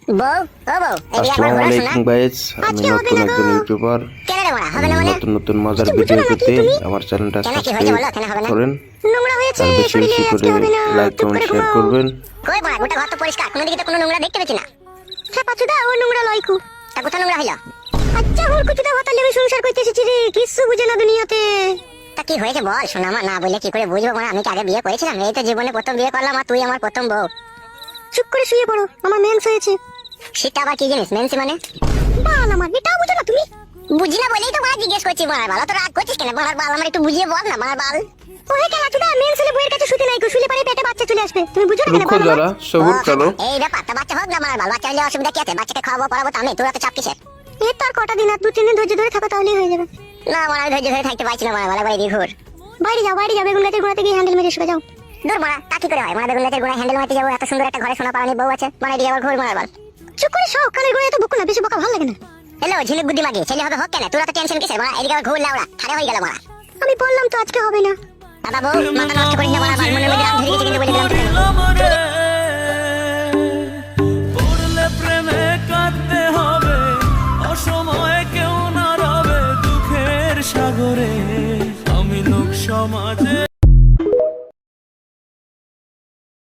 বউ ও বউ এদিকে একবার আসসালামু ঘোরা শোনা। আলাইকুম গাইস, আমি নতুন একজন ইউটিউবার। কেন রে বড়া হবে না মানে? নতুন নতুন মজার ভিডিও পেতে আমার চ্যানেলটা কেন কি হয়েছে সাবস্ক্রাইব বলো? কেন হবে না? করেন নোংরা হয়েছে আর বেশি শরীরে, বেশি আজকে করে হবে না। লাইক চুপ কমেন্ট করে শেয়ার ঘুমাও। করবেন। কই বড়া গোটা ঘর তো পরিষ্কার, কোনো দিকে তো কোনো নোংরা দেখতে পেছি না। হ্যাঁ পাচুদা ও নোংরা লয়কু। তা কোথা নোংরা হইলো? আচ্ছা ওর কুচুদা হতালে আমি সংসার করতে এসেছি রে, কিছু বুঝে না দুনিয়াতে। তা কি হয়েছে বল শোনা, মা না বলে কি করে বুঝবো? মানে আমি কি আগে বিয়ে করেছিলাম? এই তো জীবনে প্রথম বিয়ে করলাম আর তুই আমার প্রথম বউ। চুপ করে শুয়ে পড়ো, আমার মেন্স হয়েছে। সেটা আবার কি জিনিস মেন্স মানে? বাল আমার, এটাও বুঝো না তুমি? বুঝি না বলেই তো বাবা জিজ্ঞেস করছি। বাড়ার বাল তো রাগ করছিস কেন? বাড়ার বাল আমার একটু বুঝিয়ে বল না বাড়ার বাল। ওহে কেলা চুদা, মেন্স হলে বইয়ের কাছে শুতে নাই, শুলে পারে পেটে বাচ্চা চলে আসবে। তুমি বুঝো না কেন? দুঃখ যারা সবুর করো। এই ব্যাপার, তা বাচ্চা হোক না বাড়ার বাল, বাচ্চা হলে অসুবিধা কি আছে? বাচ্চাকে খাওয়াবো পড়াবো তো আমি, তোরা তো চাপ কিসের? এই তো আর কটা দিন, আর 2-3 দিন ধৈর্য ধরে থাকো তাহলেই হয়ে যাবে। না আমার ধৈর্য ধরে থাকতে পারছি না বাড়ার বাল, বাইরে ঘুর। বাইরে যাও বেগুন গাছের গোড়াতে গিয়ে হ্যান্ডেল মেরে শুয়ে যাও। দূর মারা, তা কি করে হয়? বেগুন গাছের গোড়ায় হ্যান্ডেল মারতে যাবো? এত সুন্দর একটা ঘরে সোনা পাওয়ানি বউ আছে, মানে দিয়ে আবার ঘুর মারার বাল। চুপ করে শোক, কানের গোড়ায় তো বকো না, বেশি বকা ভালো লাগে না। হ্যালো ঝিলিক বুদ্ধি মাগি, ছেলে হবে হোক কেন? তোরা তো টেনশন কিসের মারা? এদিকে আবার ঘুর লাউড়া ঠাড়া হয়ে গেল মারা। আমি বললাম তো আজকে হবে না। দাদা বউ মাথা নষ্ট করিস না বাড়ার বাল, মনের মধ্যে রাগ ধরে গেছে কিন্তু বলে দিলাম। পড়লে প্রেমে কাঁদতে হবে, অসময়ে কেউ না রবে দুঃখের সাগরে। আমি লোক সমাজে